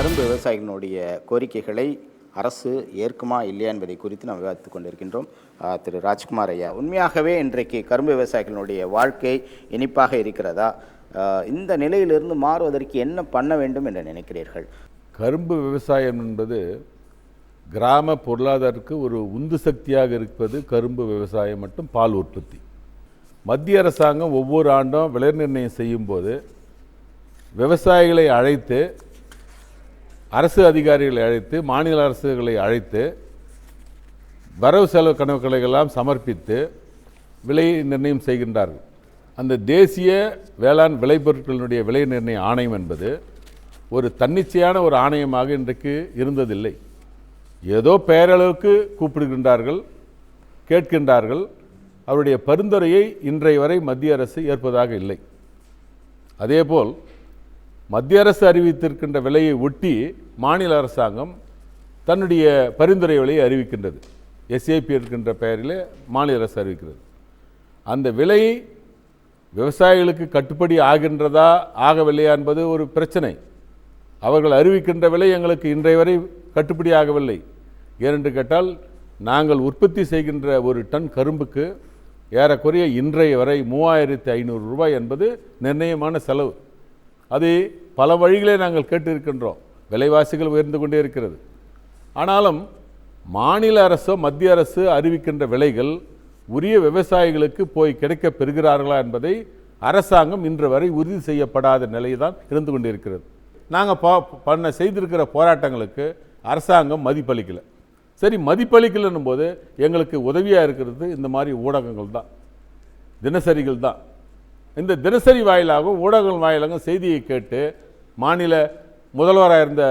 கரும்பு விவசாயிகளுடைய கோரிக்கைகளை அரசு ஏற்குமா இல்லையா என்பதை குறித்து நாம் விவாதித்துக் கொண்டிருக்கின்றோம். திரு ராஜ்குமார் ஐயா, உண்மையாகவே இன்றைக்கு கரும்பு விவசாயிகளுடைய வாழ்க்கை இனிப்பாக இருக்கிறதா? இந்த நிலையிலிருந்து மாறுவதற்கு என்ன பண்ண வேண்டும் என்று நினைக்கிறீர்கள்? கரும்பு விவசாயம் என்பது கிராம பொருளாதாரத்துக்கு ஒரு உந்து சக்தியாக இருப்பது கரும்பு விவசாயம் மற்றும் பால் உற்பத்தி. மத்திய அரசாங்கம் ஒவ்வொரு ஆண்டும் விலை நிர்ணயம் செய்யும்போது விவசாயிகளை அழைத்து, அரசு அதிகாரிகளை அழைத்து, மாநில அரசுகளை அழைத்து வரவு செலவு கணக்குகளை எல்லாம் சமர்ப்பித்து விலை நிர்ணயம் செய்கின்றார்கள். அந்த தேசிய வேளாண் விளைபொருட்களினுடைய விலை நிர்ணய ஆணையம் என்பது ஒரு தன்னிச்சையான ஒரு ஆணையமாக இன்றைக்கு இருந்ததில்லை. ஏதோ பெயரளவுக்கு கூப்பிடுகின்றார்கள், கேட்கின்றார்கள். அவருடைய பரிந்துரையை இன்றைய வரை மத்திய அரசு ஏற்பதாக இல்லை. அதேபோல் மத்திய அரசு அறிவித்திருக்கின்ற விலையை ஒட்டி மாநில அரசாங்கம் தன்னுடைய பரிந்துரை விலையை அறிவிக்கின்றது. எஸ்ஏபி இருக்கின்ற பெயரில் மாநில அரசு அறிவிக்கிறது. அந்த விலை விவசாயிகளுக்கு கட்டுப்படி ஆகின்றதா ஆகவில்லையா என்பது ஒரு பிரச்சனை. அவர்கள் அறிவிக்கின்ற விலை எங்களுக்கு இன்றைய வரை கட்டுப்படி ஆகவில்லை. ஏனென்று கேட்டால், நாங்கள் உற்பத்தி செய்கின்ற ஒரு டன் கரும்புக்கு ஏறக்குறைய இன்றைய வரை 3500 ரூபாய் என்பது நிர்ணயமான செலவு. அது பல வழிகளே நாங்கள் கேட்டிருக்கின்றோம். விலைவாசிகள் உயர்ந்து கொண்டே இருக்கிறது. ஆனாலும் மாநில அரசோ மத்திய அரசு அறிவிக்கின்ற விலைகள் உரிய விவசாயிகளுக்கு போய் கிடைக்க பெறுகிறார்களா என்பதை அரசாங்கம் இன்று வரை உறுதி செய்யப்படாத நிலைதான் இருந்து கொண்டிருக்கிறது. நாங்கள் செய்திருக்கிற போராட்டங்களுக்கு அரசாங்கம் மதிப்பளிக்கலை. சரி, மதிப்பளிக்கலைன்னும் போது எங்களுக்கு உதவியாக இருக்கிறது இந்த மாதிரி ஊடகங்கள் தான், தினசரிகள் தான். இந்த தினசரி வாயிலாகவும் ஊடகங்கள் வாயிலாகவும் செய்தியை கேட்டு மாநில முதல்வராக இருந்த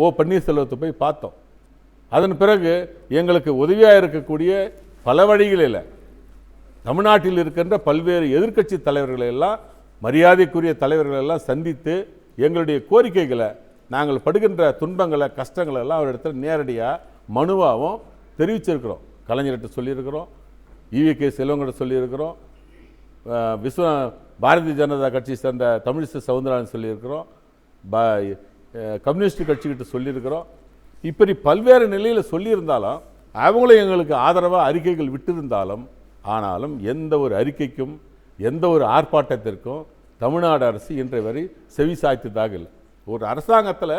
ஓ பன்னீர்செல்வத்தை போய் பார்த்தோம். அதன் பிறகு எங்களுக்கு உதவியாக இருக்கக்கூடிய பல வழிகளில் தமிழ்நாட்டில் இருக்கின்ற பல்வேறு எதிர்க்கட்சி தலைவர்களை எல்லாம், மரியாதைக்குரிய தலைவர்களை எல்லாம் சந்தித்து எங்களுடைய கோரிக்கைகளை, நாங்கள் படுகின்ற துன்பங்களை, கஷ்டங்களை எல்லாம் அவரிடத்தில் நேரடியாக மனுவாகவும் தெரிவிச்சிருக்கிறோம். கலைஞர்கிட்ட சொல்லியிருக்கிறோம், ஈவிகே செல்வங்கிட்ட சொல்லியிருக்கிறோம், பாரதிய ஜனதா கட்சி சேர்ந்த தமிழிசை சவுந்தரராஜன் சொல்லியிருக்கிறோம், கம்யூனிஸ்ட் கட்சிக்கிட்ட சொல்லியிருக்கிறோம். இப்படி பல்வேறு நிலையில் சொல்லியிருந்தாலும், அவங்களும் எங்களுக்கு ஆதரவாக அறிக்கைகள் விட்டிருந்தாலும், ஆனாலும் எந்த ஒரு அறிக்கைக்கும் எந்த ஒரு ஆர்ப்பாட்டத்திற்கும் தமிழ்நாடு அரசு இன்றைய வரை செவி சாய்த்ததாக இல்லை. ஒரு அரசாங்கத்தில்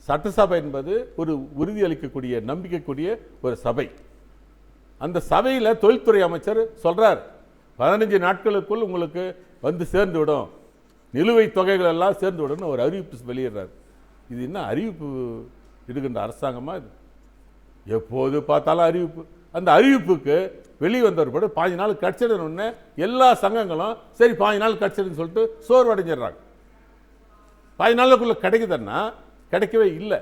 சட்டசபை என்பது ஒரு உறுதியளிக்கக்கூடிய, நம்பிக்கைக்கூடிய ஒரு சபை. அந்த சபையில் தொழில்துறை அமைச்சர் சொல்கிறார், 15 நாட்களுக்குள் உங்களுக்கு வந்து சேர்ந்து விடும், நிலுவைத் தொகைகள் எல்லாம் சேர்ந்து விடும் ஒரு அறிவிப்பு வெளியிடுறார். இது என்ன அறிவிப்பு இடுகின்ற அரசாங்கமா இது? எப்போது பார்த்தாலும் அறிவிப்பு. அந்த அறிவிப்புக்கு வெளிவந்த ஒரு படம் 15 நாள் கிடச்சிடணுன்னு எல்லா சங்கங்களும் சரி 15 நாள் கிடச்சிடுன்னு சொல்லிட்டு சோர்வடைஞ்சிடுறாங்க. 15 நாளுக்குள்ளே கிடைக்குதுன்னா கிடைக்கவே இல்லை.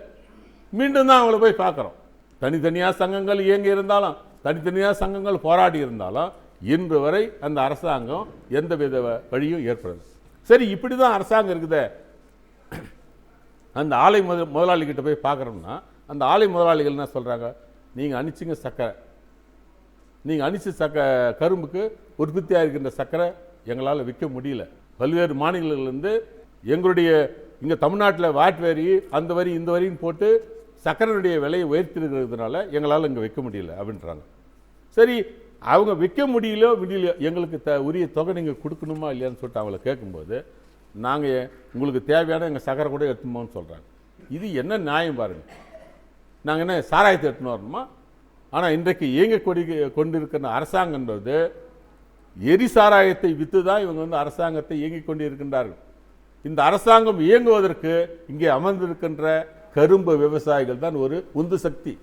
மீண்டும் தான் அவங்கள போய் பார்க்குறோம். தனித்தனியாக சங்கங்கள் இயங்கி இருந்தாலும், தனித்தனியாக சங்கங்கள் போராடி இருந்தாலும், இன்று வரை அந்த அரசாங்கம் எந்த வித வழியும் ஏற்படுது. சரி, இப்படி தான் அரசாங்கம் இருக்குது. அந்த ஆலை முதலாளிகிட்ட போய் பார்க்குறோம்னா, அந்த ஆலை முதலாளிகள் என்ன சொல்கிறாங்க? நீங்கள் அணிச்சிங்க சர்க்கரை, நீங்கள் அணிச்ச கரும்புக்கு உற்பத்தியாக இருக்கின்ற சர்க்கரை எங்களால் விற்க முடியல. பல்வேறு மாநிலங்களிலிருந்து எங்களுடைய இங்கே தமிழ்நாட்டில் வாட் வரி, அந்த வரி, இந்த வரின்னு போட்டு சர்க்கரையுடைய விலையை உயர்த்திருக்கிறதுனால எங்களால் இங்கே விற்க முடியல அப்படின்றாங்க. சரி, அவங்க விற்க முடியலையோ எங்களுக்கு உரிய தொகை நீங்கள் கொடுக்கணுமா இல்லையான்னு சொல்லிட்டு அவங்கள கேட்கும்போது, நாங்கள் உங்களுக்கு தேவையான எங்கள் சர்க்கரை கூட எடுத்துமோன்னு சொல்கிறாங்க. இது என்ன நியாயம் பாருங்கள். நாங்கள் என்ன சாராயத்தை எடுத்துன்னு வரணுமா? ஆனால் இன்றைக்கு கொண்டிருக்கிற அரசாங்கன்றது எரி சாராயத்தை விற்று தான் இவங்க அரசாங்கத்தை இயங்கிக் கொண்டிருக்கின்றார்கள். இந்த அரசாங்கம் இயங்குவதற்கு இங்கே அமர்ந்திருக்கின்ற கரும்பு விவசாயிகள் தான் ஒரு உந்து சக்தி.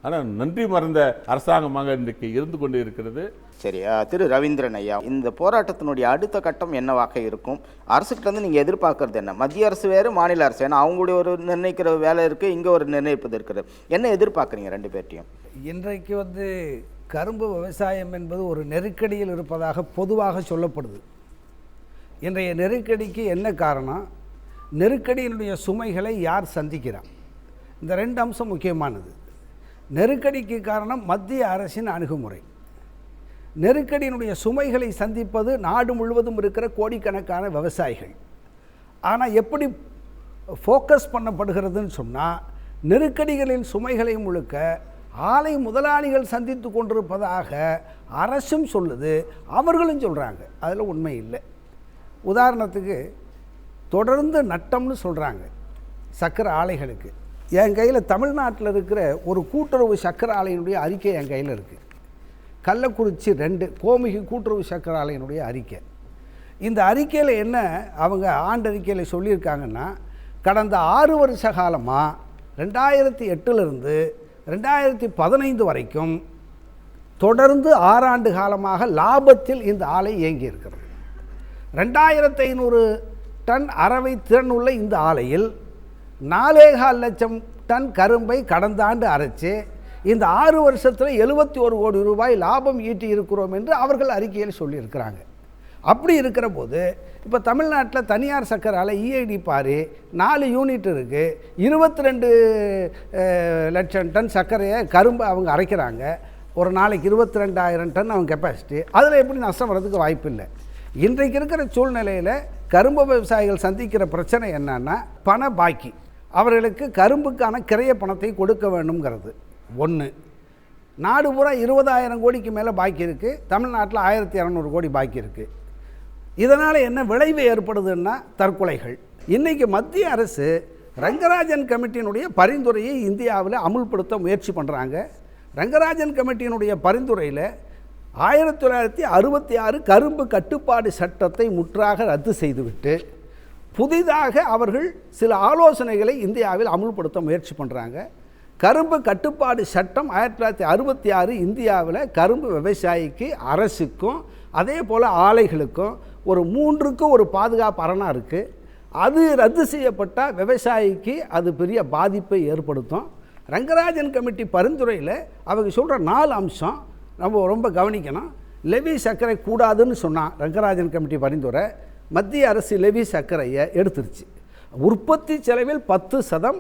ஆனால் நன்றி மறந்த அரசாங்கமாக இன்றைக்கு இருந்து கொண்டு இருக்கிறது. சரி, திரு ரவீந்திரன் ஐயா, இந்த போராட்டத்தினுடைய அடுத்த கட்டம் என்னவாக இருக்கும்? அரசுக்கிட்ட வந்து நீங்கள் எதிர்பார்க்கறது என்ன? மத்திய அரசு வேறு, மாநில அரசு, ஏன்னா அவங்களுடைய ஒரு நிர்ணயிக்கிற வேலை இருக்குது, இங்கே ஒரு நிர்ணயிப்பது இருக்குது. என்ன எதிர்பார்க்குறீங்க ரெண்டு பேர்ட்டையும்? இன்றைக்கு கரும்பு விவசாயம் என்பது ஒரு நெருக்கடியில் இருப்பதாக பொதுவாக சொல்லப்படுது. இன்றைய நெருக்கடிக்கு என்ன காரணம்? நெருக்கடியினுடைய சுமைகளை யார் சந்திக்கிறார்? இந்த 2 அம்சம் முக்கியமானது. நெருக்கடிக்கு காரணம் மத்திய அரசின் அணுகுமுறை. நெருக்கடியினுடைய சுமைகளை சந்திப்பது நாடு முழுவதும் இருக்கிற கோடிக்கணக்கான விவசாயிகள். ஆனால் எப்படி ஃபோக்கஸ் பண்ணப்படுகிறதுன்னு சொன்னால் நெருக்கடிகளின் சுமைகளை முழுக்க ஆலை முதலாளிகள் சந்தித்து கொண்டிருப்பதாக அரசும் சொல்லுது, அவர்களும் சொல்கிறாங்க. அதில் உண்மை இல்லை. உதாரணத்துக்கு தொடர்ந்து நட்டம்னு சொல்கிறாங்க சர்க்கரை ஆலைகளுக்கு. என் கையில் தமிழ்நாட்டில் இருக்கிற ஒரு கூட்டுறவு சர்க்கரை ஆலையினுடைய அறிக்கை என் கையில் இருக்குது. கள்ளக்குறிச்சி 2 கோமிகி கூட்டுறவு சர்க்கரை ஆலையினுடைய அறிக்கை. இந்த அறிக்கையில் என்ன அவங்க ஆண்டறிக்கையில் சொல்லியிருக்காங்கன்னா, கடந்த 6 வருஷ காலமாக 2008லிருந்து 2015 வரைக்கும் தொடர்ந்து 6 ஆண்டு காலமாக லாபத்தில் இந்த ஆலை இயங்கி இருக்கிறது. 2500 டன் அரவை திறன் உள்ள இந்த ஆலையில் 4,4 லட்சம் டன் கரும்பை கடந்த ஆண்டு அரைச்சு இந்த 6 வருஷத்தில் 71 கோடி ரூபாய் லாபம் ஈட்டி இருக்கிறோம் என்று அவர்கள் அறிக்கையில் சொல்லியிருக்கிறாங்க. அப்படி இருக்கிற போது இப்போ தமிழ்நாட்டில் தனியார் சர்க்கரை ஆலை EID பாரு 4 யூனிட் இருக்குது, 22 லட்சம் டன் சர்க்கரையை கரும்பு அவங்க அரைக்கிறாங்க. ஒரு நாளைக்கு 22,000 டன் அவங்க கெப்பாசிட்டி. அதில் எப்படி நஷ்டம் வர்றதுக்கு வாய்ப்பு இல்லை. இன்றைக்கு இருக்கிற சூழ்நிலையில் கரும்பு விவசாயிகள் சந்திக்கிற பிரச்சனை என்னன்னா, பண பாக்கி. அவர்களுக்கு கரும்புக்கான கிரைய பணத்தை கொடுக்க வேண்டும்ங்கிறது ஒன்று. நாடு பூரா 20,000 கோடிக்கு மேலே பாக்கி இருக்குது, தமிழ்நாட்டில் 1,200 கோடி பாக்கி இருக்குது. இதனால் என்ன விளைவு ஏற்படுதுன்னா தற்கொலைகள். இன்றைக்கி மத்திய அரசு ரங்கராஜன் கமிட்டியினுடைய பரிந்துரையை இந்தியாவில் அமுல்படுத்த முயற்சி பண்ணுறாங்க. ரங்கராஜன் கமிட்டியினுடைய பரிந்துரையில் 1966 கரும்பு கட்டுப்பாடு சட்டத்தை முற்றாக ரத்து செய்துவிட்டு புதிதாக அவர்கள் சில ஆலோசனைகளை இந்தியாவில் அமுல்படுத்த முயற்சி பண்ணுறாங்க. கரும்பு கட்டுப்பாடு சட்டம் 1966 இந்தியாவில் கரும்பு விவசாயிக்கு, அரசுக்கும் அதே போல் ஆலைகளுக்கும் ஒரு 3க்கு ஒரு பாதுகாப்பு அரணாக இருக்குது. அது ரத்து செய்யப்பட்டால் விவசாயிக்கு அது பெரிய பாதிப்பை ஏற்படுத்தும். ரங்கராஜன் கமிட்டி பரிந்துரையில் அவங்க சொல்கிற 4 அம்சம் நம்ம ரொம்ப கவனிக்கணும். லெவி சர்க்கரை கூடாதுன்னு சொன்னால் ரங்கராஜன் கமிட்டி பரிந்துரை, மத்திய அரசு லெவி சர்க்கரையை எடுத்துருச்சு. உற்பத்தி செலவில் 10%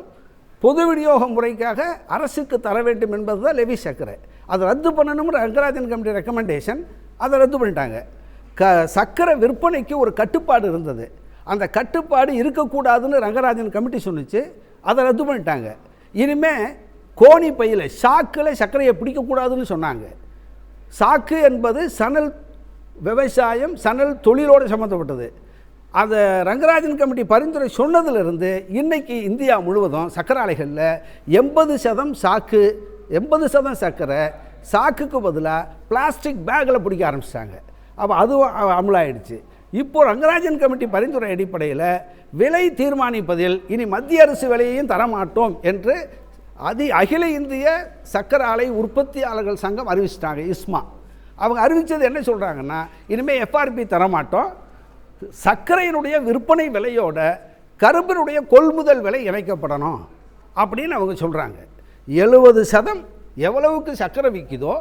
பொது விநியோக முறைக்காக அரசுக்கு தர வேண்டும் என்பது தான் லெவி சர்க்கரை. அதை ரத்து பண்ணணும்னு ரங்கராஜன் கமிட்டி ரெக்கமெண்டேஷன், அதை ரத்து பண்ணிட்டாங்க. சர்க்கரை விற்பனைக்கு ஒரு கட்டுப்பாடு இருந்தது, அந்த கட்டுப்பாடு இருக்கக்கூடாதுன்னு ரங்கராஜன் கமிட்டி சொன்னிச்சு, அதை ரத்து பண்ணிட்டாங்க. இனிமேல் கோணி பையில் சாக்கில் சர்க்கரையை பிடிக்கக்கூடாதுன்னு சொன்னாங்க. சாக்கு என்பது சணல் விவசாயம், சணல் தொழிலோடு சம்மந்தப்பட்டது. அந்த ரங்கராஜன் கமிட்டி பரிந்துரை சொன்னதிலிருந்து இன்றைக்கி இந்தியா முழுவதும் சர்க்கரை ஆலைகளில் 80% சாக்கு, 80% சர்க்கரை சாக்குக்கு பதிலாக பிளாஸ்டிக் பேக்கில் பிடிக்க ஆரம்பிச்சிட்டாங்க. அப்போ அதுவும் அமலாயிடுச்சு. இப்போது ரங்கராஜன் கமிட்டி பரிந்துரை அடிப்படையில் விலை தீர்மானிப்பதில் இனி மத்திய அரசு விலையையும் தரமாட்டோம் என்று அகில இந்திய சர்க்கரை ஆலை உற்பத்தியாளர்கள் சங்கம் அறிவிச்சிட்டாங்க. இஸ்மா அவங்க அறிவித்தது என்ன சொல்கிறாங்கன்னா, இனிமேல் FRP தரமாட்டோம், சர்க்கரையினுடைய விற்பனை விலையோட கரும்பினுடைய கொள்முதல் விலை இணைக்கப்படணும் அப்படின்னு அவங்க சொல்கிறாங்க. 70% எவ்வளவுக்கு சர்க்கரை விற்கிதோ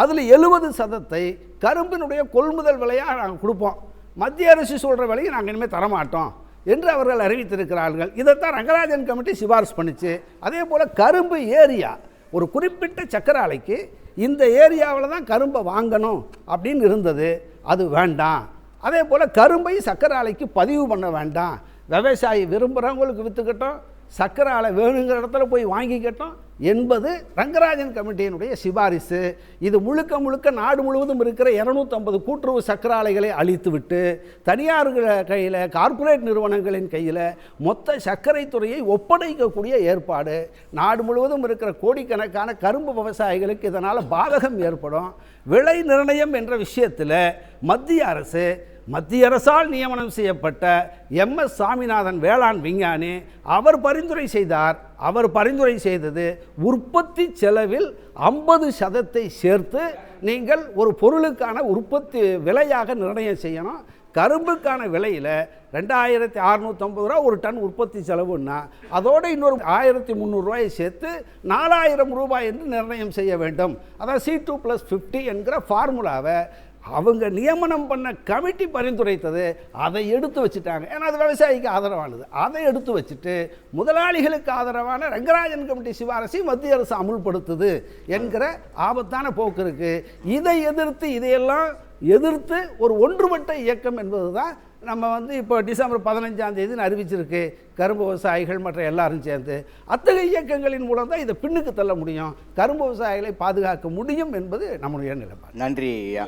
அதில் 70% கரும்பினுடைய கொள்முதல் விலையாக நாங்கள் கொடுப்போம், மத்திய அரசு சொல்கிற விலையை நாங்கள் இனிமேல் தரமாட்டோம் என்று அவர்கள் அறிவித்திருக்கிறார்கள். இதைத்தான் ரங்கராஜன் கமிட்டி சிபாரிசு பண்ணிச்சு. அதே போல் கரும்பு ஏரியா, ஒரு குறிப்பிட்ட சர்க்கரை ஆலைக்கு இந்த ஏரியாவில் தான் கரும்பை வாங்கணும் அப்படின்னு இருந்தது, அது வேண்டாம். அதே போல் கரும்பை சர்க்கரை ஆலைக்கு பதிவு பண்ண வேண்டாம், விவசாயி விரும்புகிறவங்களுக்கு விற்றுக்கட்டும், சர்க்கரை ஆலை வேணுங்கிற இடத்துல போய் வாங்கிக்கட்டும் என்பது ரங்கராஜன் கமிட்டியினுடைய சிபாரிசு. இது முழுக்க முழுக்க நாடு முழுவதும் இருக்கிற 250 கூட்டுறவு சர்க்கரை ஆலைகளை அழித்துவிட்டு தனியார் கையில், கார்ப்பரேட் நிறுவனங்களின் கையில் மொத்த சர்க்கரை துறையை ஒப்படைக்கக்கூடிய ஏற்பாடு. நாடு முழுவதும் இருக்கிற கோடிக்கணக்கான கரும்பு விவசாயிகளுக்கு இதனால் பாதகம் ஏற்படும். விலை நிர்ணயம் என்ற விஷயத்தில் மத்திய அரசால் நியமனம் செய்யப்பட்ட MS சாமிநாதன் வேளாண் விஞ்ஞானி அவர் பரிந்துரை செய்தார். அவர் பரிந்துரை செய்தது உற்பத்தி செலவில் 50% சேர்த்து நீங்கள் ஒரு பொருளுக்கான உற்பத்தி விலையாக நிர்ணயம் செய்யணும். கரும்புக்கான விலையில் 2,650 ரூபா ஒரு டன் உற்பத்தி செலவுன்னா அதோடு இன்னொரு 1,300 ரூபாயை சேர்த்து 4,000 ரூபாய் என்று நிர்ணயம் செய்ய வேண்டும். அதாவது C2+50 என்கிற ஃபார்முலாவை அவங்க நியமனம் பண்ண கமிட்டி பரிந்துரைத்தது, அதை எடுத்து வச்சுட்டாங்க. ஏன்னா அது விவசாயிக்கு ஆதரவானது. அதை எடுத்து வச்சுட்டு முதலாளிகளுக்கு ஆதரவான ரங்கராஜன் கமிட்டி சிபாரிசை மத்திய அரசு அமுல்படுத்துது என்கிற ஆபத்தான போக்கு இருக்குது. இதை எதிர்த்து இதையெல்லாம் எதிர்த்து ஒரு ஒன்றுபட்ட இயக்கம் என்பது தான் நம்ம இப்போ டிசம்பர் 15 அறிவிச்சிருக்கு கரும்பு விவசாயிகள் மற்ற எல்லாரும் சேர்ந்து. அத்தகைய இயக்கங்களின் மூலம் தான் இதை பின்னுக்கு தள்ள முடியும், கரும்பு விவசாயிகளை பாதுகாக்க முடியும் என்பது நம்முடைய நிலைப்பாடு. நன்றி ஐயா.